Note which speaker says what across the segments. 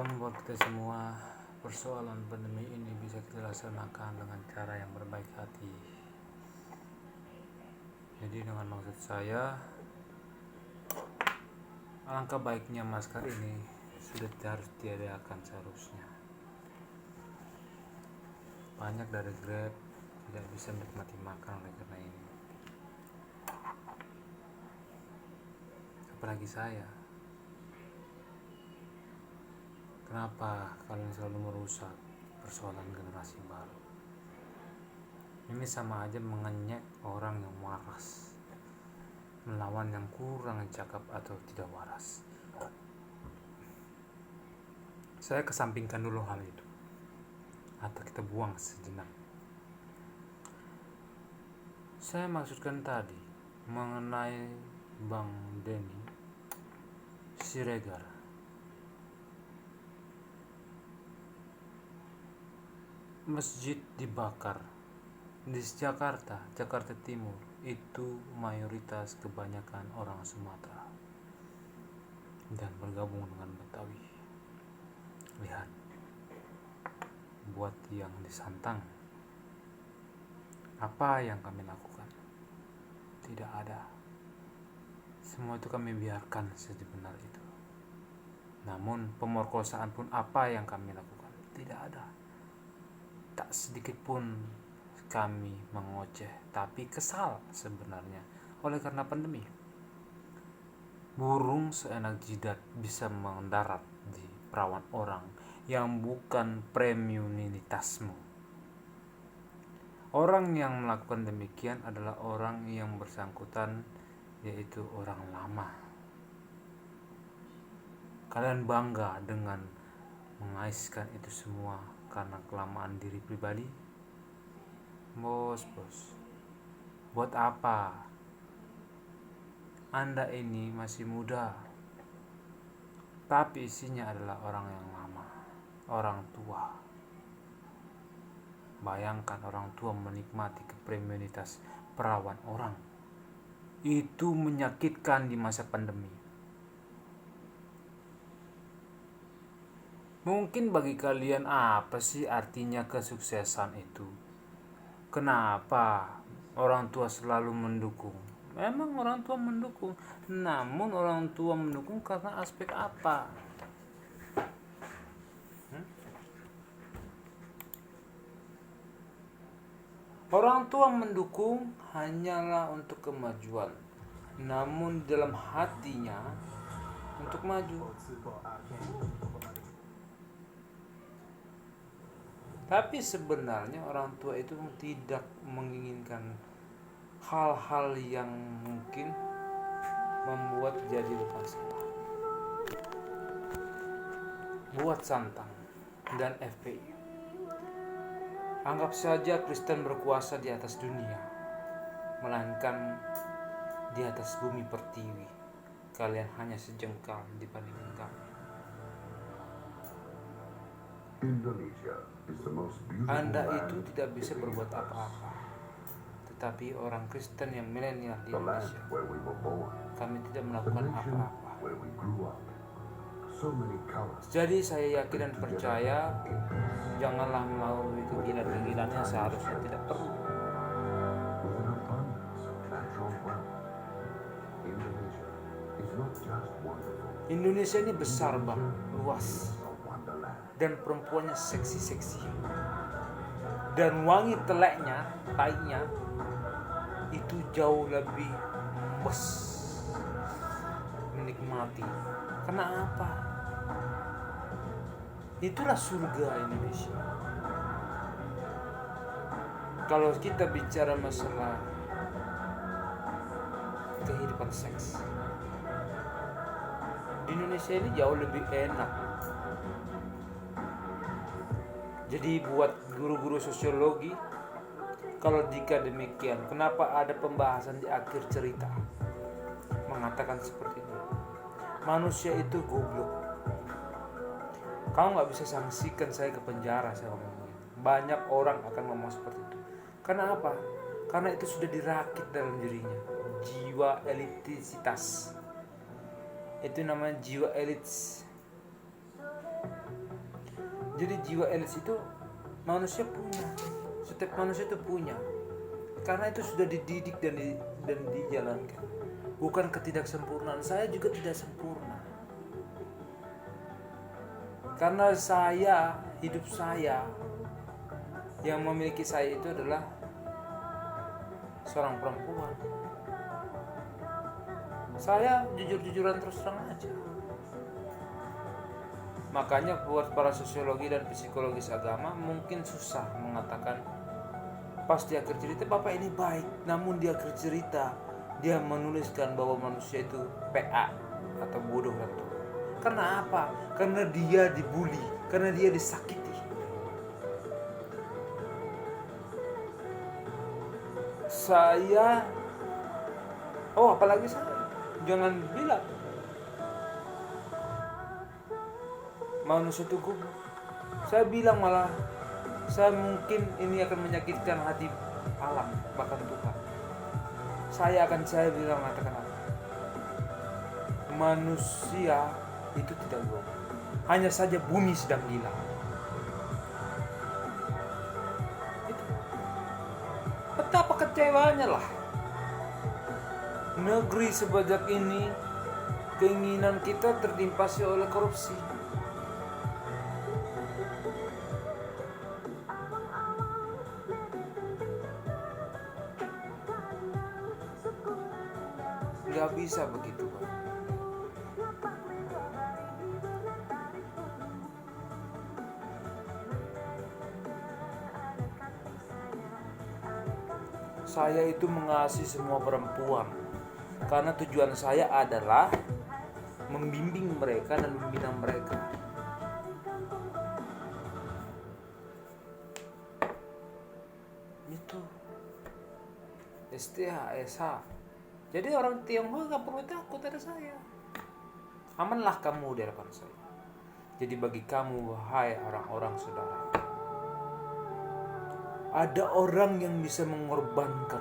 Speaker 1: membuat kita semua, persoalan pandemi ini bisa kita laksanakan dengan cara yang berbaik hati. Jadi dengan maksud saya, alangkah baiknya masker ini sudah harus diadakan seharusnya. Banyak dari Grab tidak bisa menikmati makan oleh karena ini. Apalagi saya. Kenapa kalian selalu merusak persoalan generasi baru? Ini sama aja mengenyek orang yang waras, melawan yang kurang cakap atau tidak waras. Saya kesampingkan dulu hal itu, atau kita buang sejenak. Saya maksudkan tadi mengenai Bang Denny Siregar. Masjid dibakar di Jakarta Timur, itu mayoritas kebanyakan orang Sumatera dan bergabung dengan Betawi. Lihat, buat yang disantang, apa yang kami lakukan? Tidak ada. Semua itu kami biarkan sebenar itu. Namun pemerkosaan pun apa yang kami lakukan? Tidak ada. Tak sedikit pun kami mengoceh, tapi kesal sebenarnya oleh karena pandemi. Burung seenak jidat bisa mendarat di perawan orang yang bukan premiumitasmu. Orang yang melakukan demikian adalah orang yang bersangkutan, yaitu orang lama. Kalian bangga dengan mengaiskan itu semua karena kelamaan diri pribadi? Bos, buat apa? Anda ini masih muda, tapi isinya adalah orang yang lama, orang tua. Bayangkan orang tua menikmati kepremiunitas perawan orang. Itu menyakitkan di masa pandemi. Mungkin bagi kalian apa sih artinya kesuksesan itu? Kenapa orang tua selalu mendukung? Memang orang tua mendukung, namun orang tua mendukung karena aspek apa? Orang tua mendukung hanyalah untuk kemajuan, namun dalam hatinya untuk maju. Tapi sebenarnya orang tua itu tidak menginginkan hal-hal yang mungkin membuat jadi masalah. Buat Santang dan FPI, anggap saja Kristen berkuasa di atas dunia, melainkan di atas bumi pertiwi. Kalian hanya sejengkal dibandingkan kami. Anda itu tidak bisa berbuat apa-apa. Tetapi orang Kristen yang milenial di Indonesia, kami tidak melakukan apa-apa. Jadi saya yakin dan percaya, janganlah melalui kegilaan-kegilaan yang seharusnya tidak perlu. Indonesia ini besar bang, luas, dan perempuannya seksi-seksi, dan wangi teleknya, tainya itu jauh lebih menikmati. Kenapa? Itulah surga Indonesia. Kalau kita bicara masalah kehidupan seks, di Indonesia ini jauh lebih enak. Jadi buat guru-guru sosiologi, kalau jika demikian, kenapa ada pembahasan di akhir cerita mengatakan seperti itu? Manusia itu goblok. Kamu gak bisa sanksikan saya ke penjara, saya ngomongin. Banyak orang akan ngomong seperti itu. Karena apa? Karena itu sudah dirakit dalam dirinya, jiwa elitisitas. Itu namanya jiwa elit. Jadi jiwa elit itu manusia punya, setiap manusia itu punya, karena itu sudah dididik dan dijalankan. Bukan ketidaksempurnaan, saya juga tidak sempurna. Karena hidup saya yang memiliki saya itu adalah seorang perempuan. Saya jujur-jujuran terus terang aja. Makanya buat para sosiologi dan psikologis agama mungkin susah mengatakan pas di akhir cerita Bapak ini baik, namun di akhir cerita dia menuliskan bahwa manusia itu PA atau bodoh dan tolol. Karena apa? Karena dia dibully, karena dia disakiti. Apalagi saya, jangan bilang manusia itu goblok. Saya bilang malah saya mungkin ini akan menyakitkan hati alam, bahkan Tuhan. Saya bilang mengatakan apa? Manusia itu tidak goblok. Hanya saja bumi sedang hilang. Itu. Betapa kecewanya lah. Negeri sebajak ini, keinginan kita terdimpasi oleh korupsi. Gak bisa begitu, Pak. Saya itu mengasihi semua perempuan karena tujuan saya adalah membimbing mereka dan membina mereka. Itu STH. Jadi orang Tionghoa gak perlu takut ada saya. Amanlah kamu di hadapan saya. Jadi bagi kamu, wahai orang-orang saudara, ada orang yang bisa mengorbankan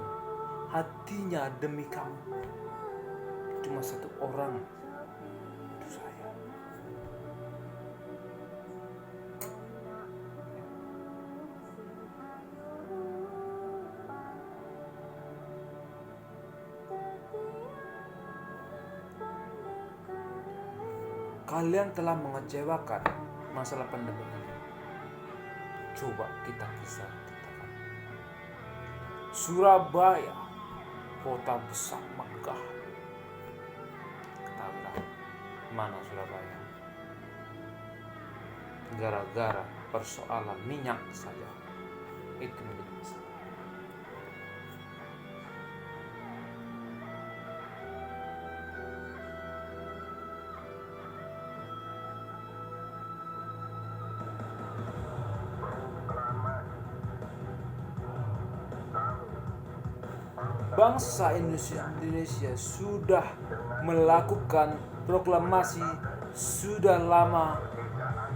Speaker 1: hatinya demi kamu. Cuma satu orang, itu saya. Kalian telah mengecewakan masalah pandemi ini. Coba kita kisahkan. Surabaya, kota besar megah. Ketahuilah mana Surabaya? Gara-gara persoalan minyak saja, itu menjadi masalah. Bangsa Indonesia sudah melakukan proklamasi sudah lama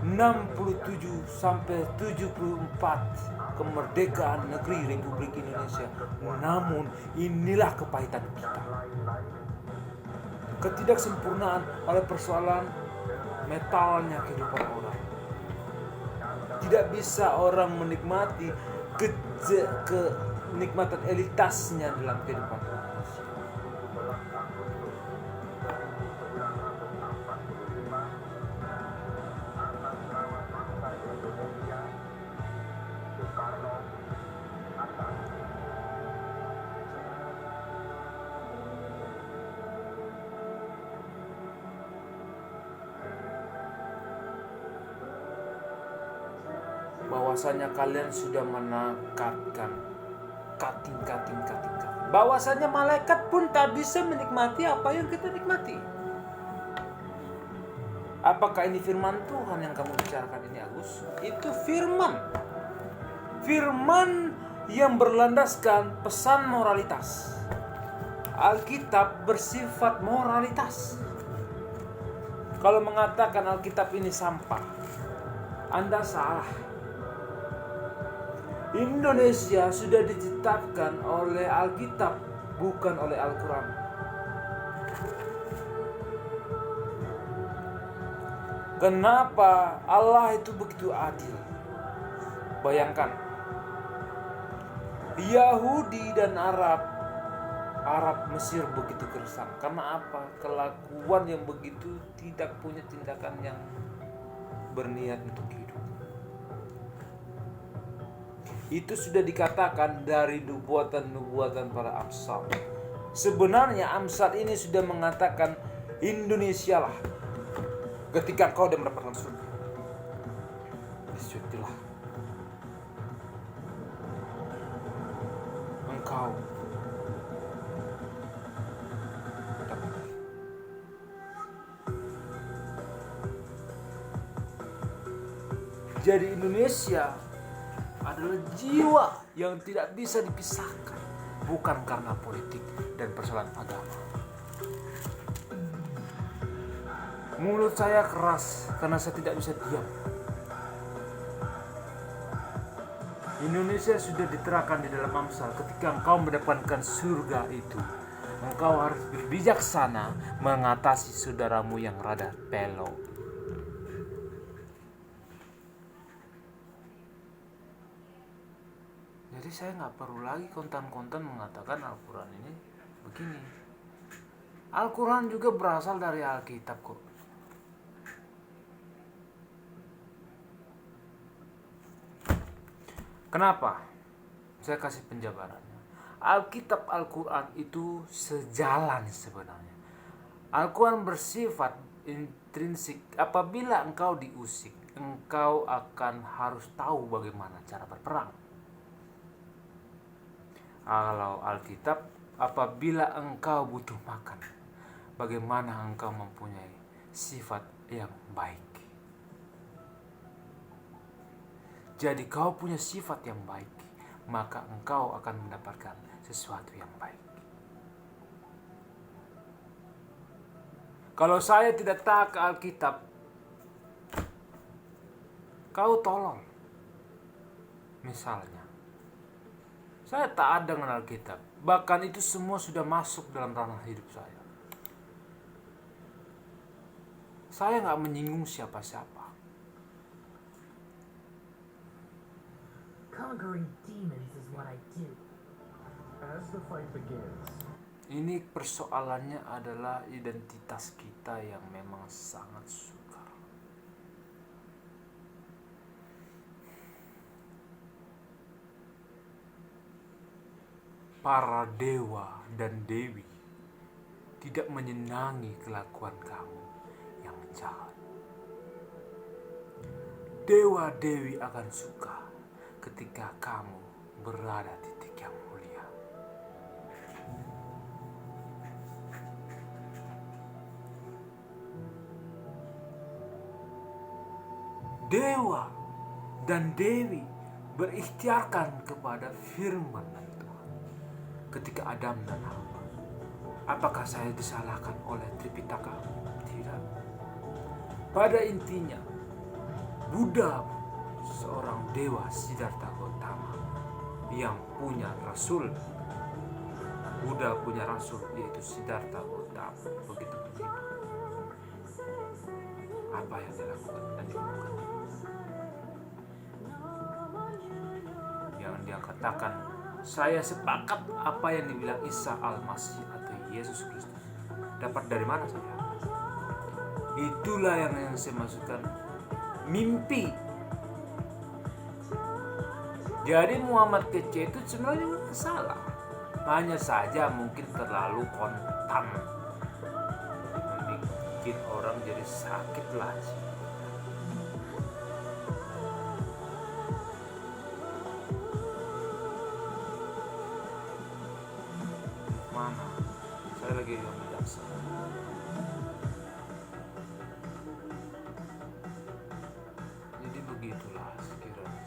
Speaker 1: 67 sampai 74 kemerdekaan negeri Republik Indonesia. Namun inilah kepahitan kita. Ketidaksempurnaan oleh persoalan metalnya kehidupan orang. Tidak bisa orang menikmati kenikmatan elitasnya dalam kehidupan manusia. Bahwasanya kalian sudah menakatkan kating. Bahwasanya malaikat pun tak bisa menikmati apa yang kita nikmati. Apakah ini firman Tuhan yang kamu bicarakan ini, Agus? Itu firman yang berlandaskan pesan moralitas. Alkitab bersifat moralitas. Kalau mengatakan Alkitab ini sampah, Anda salah. Indonesia sudah diciptakan oleh Alkitab, bukan oleh Al-Quran. Kenapa Allah itu begitu adil? Bayangkan, Yahudi dan Arab Mesir begitu gersang. Karena apa? Kelakuan yang begitu tidak punya tindakan yang berniat untuk hidup. Itu sudah dikatakan dari nubuatan para Amsal. Sebenarnya Amsal ini sudah mengatakan Indonesia lah ketika engkau sudah mendapatkan surga. Disitulah engkau dapat. Jadi Indonesia adalah jiwa yang tidak bisa dipisahkan, bukan karena politik dan persoalan agama. Mulut saya keras karena saya tidak bisa diam. Indonesia sudah diterangkan di dalam Amsal, ketika engkau mendapatkan surga itu, engkau harus berbijaksana mengatasi saudaramu yang rada pelo. Jadi saya nggak perlu lagi konten-konten mengatakan Al-Quran ini begini. Al-Quran juga berasal dari Alkitab kok. Kenapa? Saya kasih penjabarannya. Alkitab Al-Quran itu sejalan sebenarnya. Al-Quran bersifat intrinsik. Apabila engkau diusik, engkau akan harus tahu bagaimana cara berperang. Kalau Alkitab, apabila engkau butuh makan, bagaimana engkau mempunyai sifat yang baik. Jadi kau punya sifat yang baik, maka engkau akan mendapatkan sesuatu yang baik. Kalau saya tidak taat ke Alkitab, kau tolong. Misalnya, saya taat dengan Alkitab, bahkan itu semua sudah masuk dalam ranah hidup saya. Saya gak menyinggung siapa-siapa.
Speaker 2: Conquering demons is what I do.
Speaker 3: As the fight begins,
Speaker 1: Ini persoalannya adalah identitas kita yang memang sangat sukar. Para dewa dan dewi tidak menyenangi kelakuan kamu yang jahat. Dewa dewi akan suka ketika kamu berada di titik yang mulia. Dewa dan dewi berikhtiarkan kepada firman Tuhan ketika Adam dan Hawa. Apakah saya disalahkan oleh Tripitaka? Tidak. Pada intinya, Buddha seorang dewa Siddhartha Gautama yang punya rasul. Buddha punya rasul, yaitu Siddhartha Gautama. Begitu begitu. Apa yang dilakukan dan dilakukan? Yang dia katakan, saya sepakat apa yang dibilang Isa Al-Masih atau Yesus Kristus. Dapat dari mana saya? Itulah yang saya maksudkan mimpi. Jadi Muhammad kecil itu sebenarnya nggak salah, hanya saja mungkin terlalu kontan, bikin orang jadi sakit lah. Mana? Saya lagi yang bijaksana. Jadi begitulah sekiranya.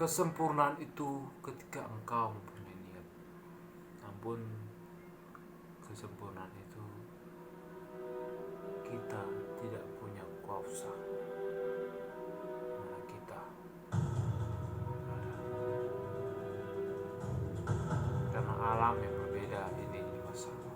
Speaker 1: Kesempurnaan itu ketika engkau mempunyai niat. Namun kesempurnaan itu kita tidak punya kuasa. Mana kita karena alam yang berbeda ini masalah.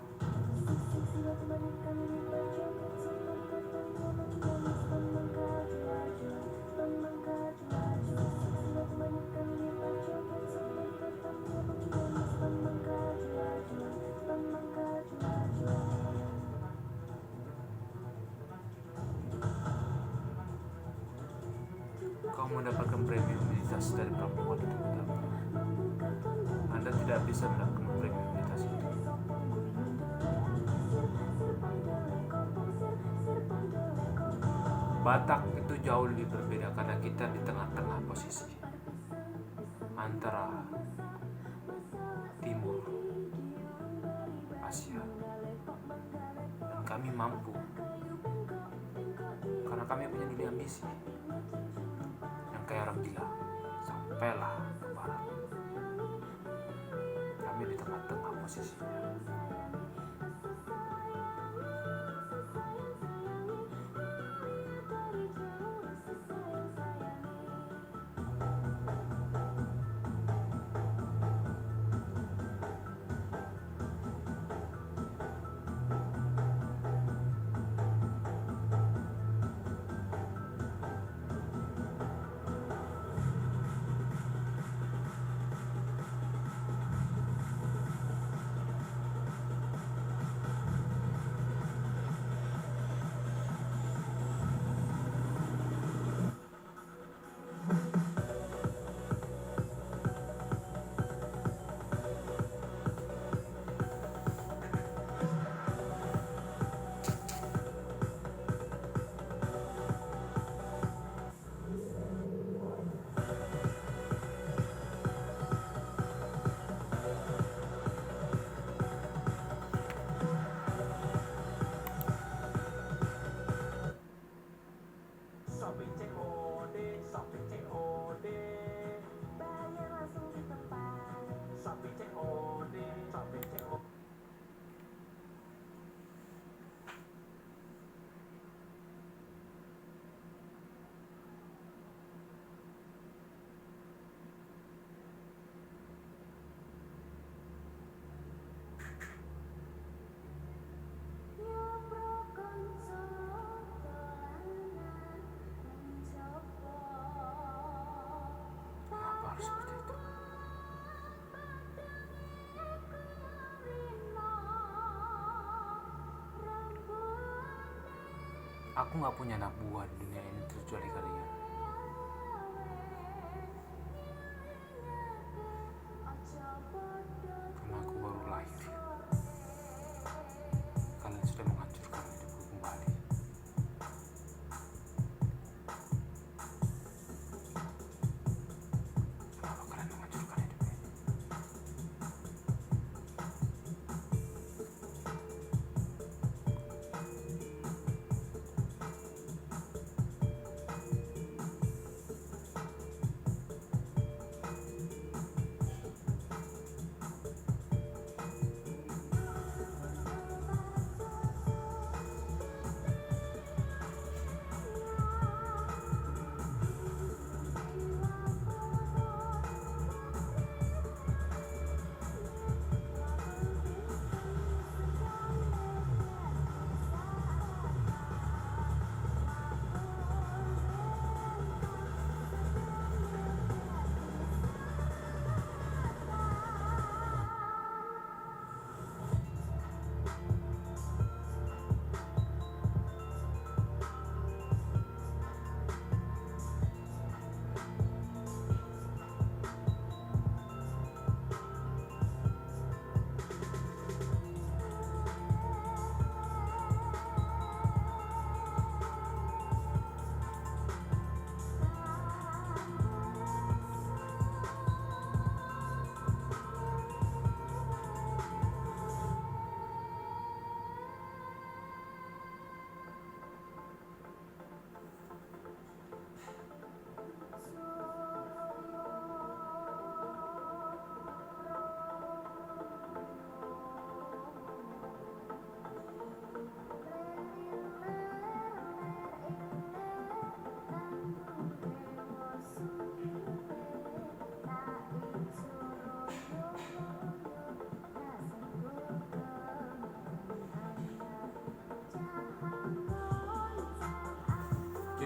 Speaker 1: Kau mendapatkan premiumitas dari perempuan itu betapa. Anda tidak bisa mendapatkan premiumitas itu. Batak itu jauh lebih berbeda karena kita di tengah-tengah posisi antara Timur Asia, dan kami mampu karena kami punya dunia misi yang kayak orang gila, sampailah ke barat. Kami di tengah-tengah posisinya. Seperti itu. Aku gak punya anak buah di dunia ini kecuali kalian. Karena aku baru lahir. Kalian sudah menghancurkan hidupku kembali. Kenapa kalian menghancurkan hidup ini?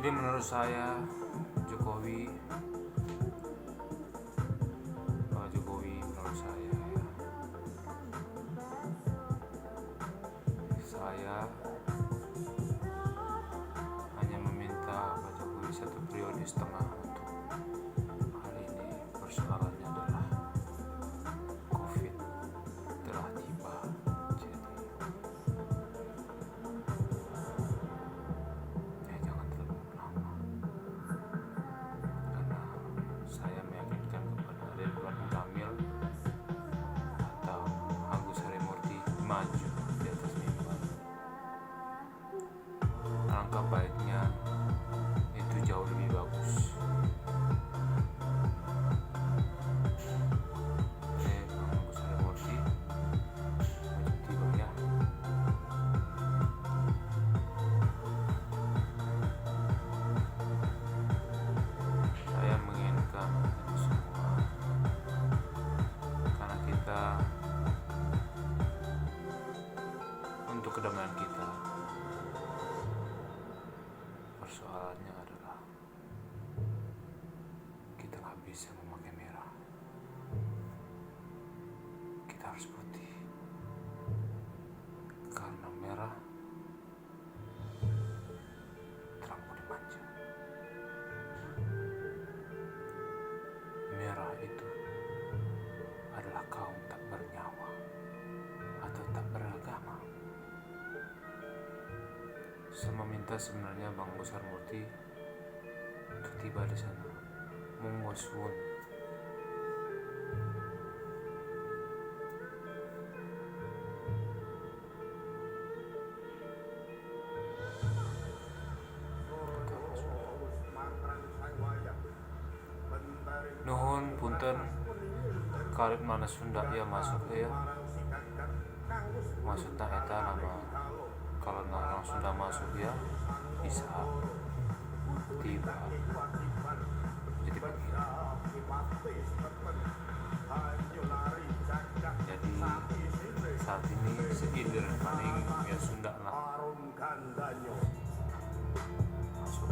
Speaker 1: Jadi menurut saya Pak Jokowi menurut saya ya, saya hanya meminta Pak Jokowi 1,5 tahun untuk hal ini. Persoalannya adalah COVID telah tiba, jadi ya jangan terlalu lama, karena saya meyakinkan kepada Ridwan Kamil atau Agus Harimurti maju di atas mimbar. Alangkah baiknya itu jauh lebih bagus. Bang Agus Harimurti maju tiba ya. Saya menginginkan itu semua karena kita untuk kedamaian kita. Persoalannya adalah kita nggak bisa memakai merah, kita harus putih, karena merah terlalu dimanja. Merah itu adalah kaum tak bernyawa atau tak beragama. Saya meminta sebenarnya Bang Agus Harimurti untuk tiba di sana. Monggo suwun. Nuhun punten karib mana Sunda ya masuk ya. Maksudnya eta nama kalau orang Sunda masuk ya bisa tiba. Jadi begini. Jadi saat ini seilir paling ya Sunda lah masuk.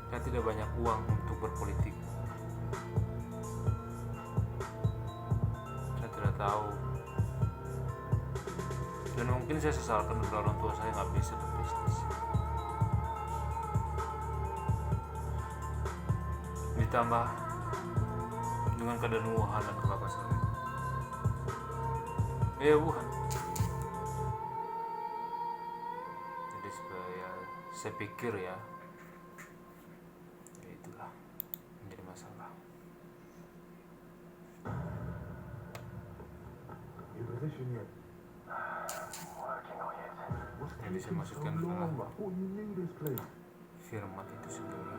Speaker 1: Saya tidak banyak uang untuk berpolitik. Saya tidak tahu. Dan mungkin saya sesalkan kedua orang tua saya nggak bisa berbisnis. Ditambah dengan keadaan Wuhan dan kelapa sawit. Wuhan. Jadi saya pikir ya itulah menjadi masalah. Jadi saya masukkan adalah firman itu sendiri.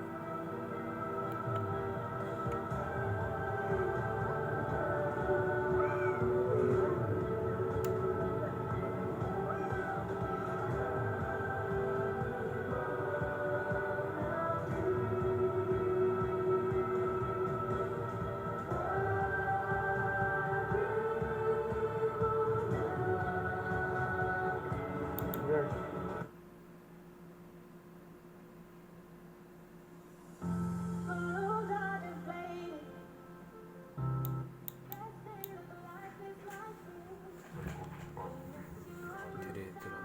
Speaker 1: Jadi itulah.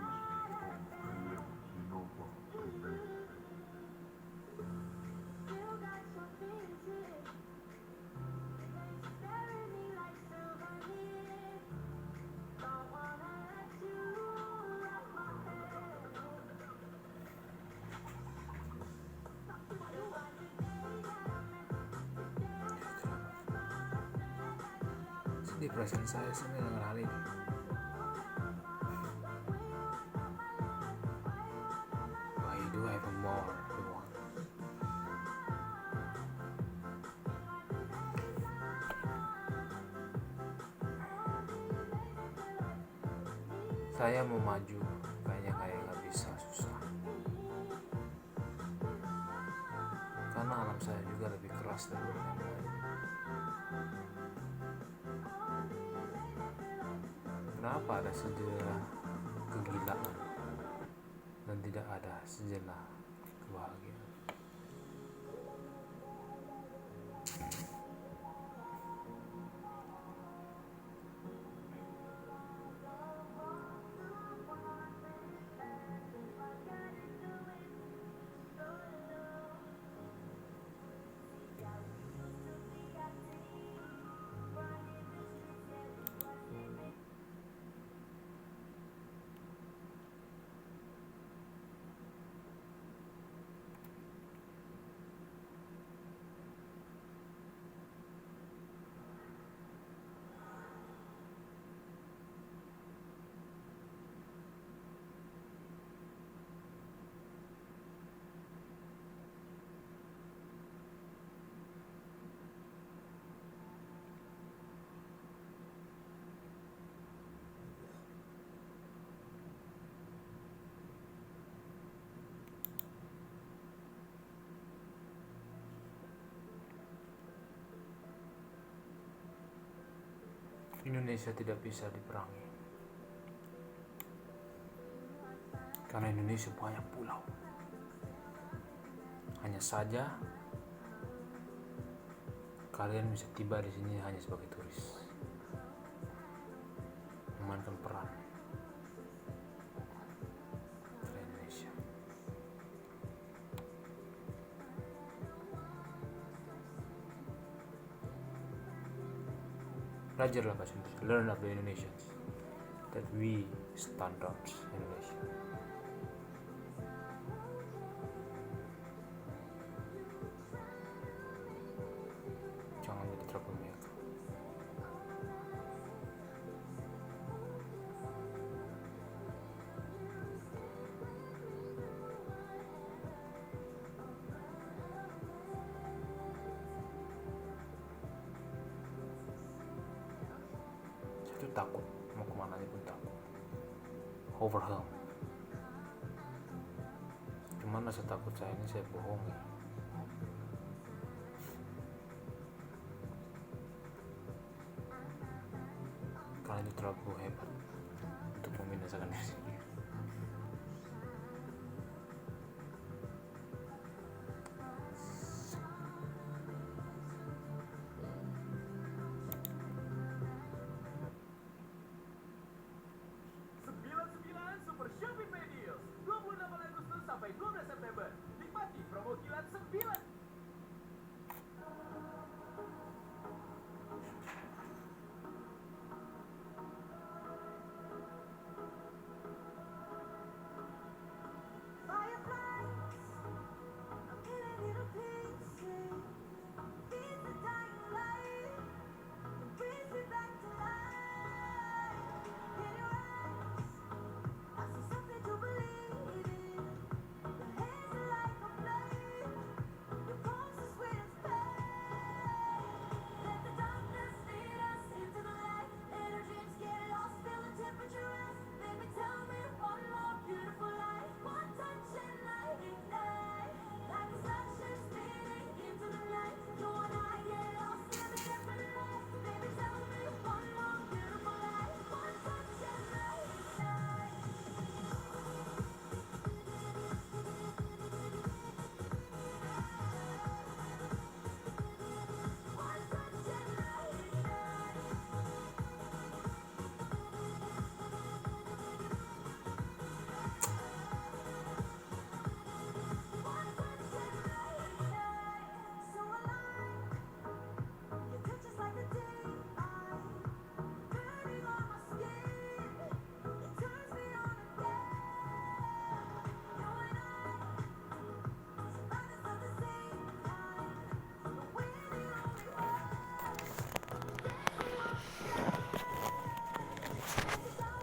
Speaker 1: Sedih perasaan saya sebenarnya dengan hal ini. Why do I have more to want? Saya mau maju, kayaknya nggak bisa, susah. Karena alam saya juga lebih keras dari yang lain. Kenapa ada sejarah kegilaan? dan tidak ada sejenak kebahagiaan. Indonesia tidak bisa diperangi karena Indonesia banyak pulau. Hanya saja kalian bisa tiba di sini hanya sebagai turis, memainkan peran dari Indonesia. Belajarlah bahasa Indonesia, learn of the Indonesians, that we standards Indonesia. Jangan jadi troublemaker. Takut, mau kemana aja pun takut, overwhelmed. Cuman rasa takut saya ini saya bohongi. Karena itu terlalu hebat untuk membinasakan diri sendiri.
Speaker 3: Super Shopee Pay Deals 28 Agustus sampai 12 September. Nikmati promo kilat 9.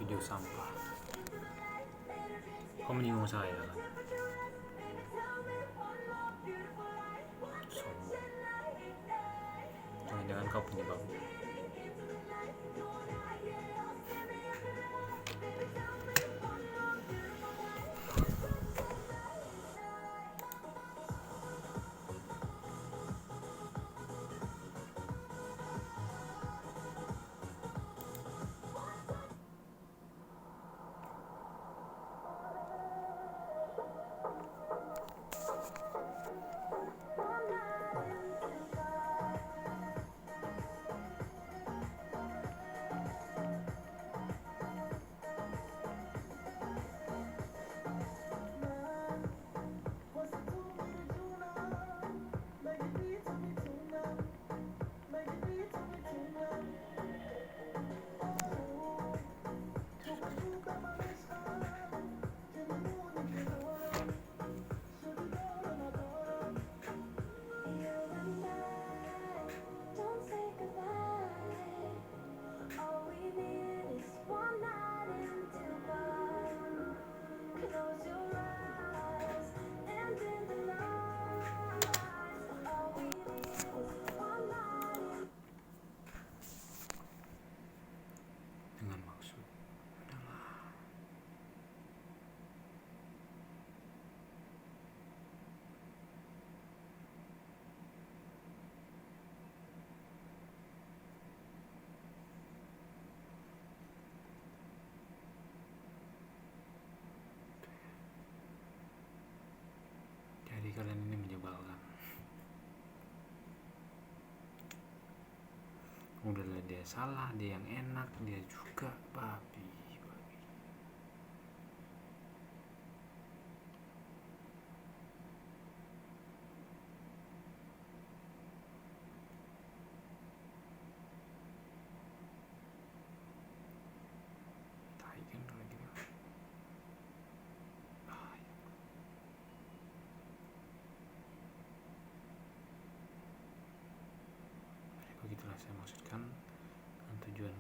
Speaker 1: Video sampah. Kau menyinggung saya kan? Sombong. Jangan-jangan kau penyebabnya. udahlah dia salah, dia yang enak, dia juga babi. Tai kan kalau gitu. Bahaya. Begitulah saya maksudkan tujuan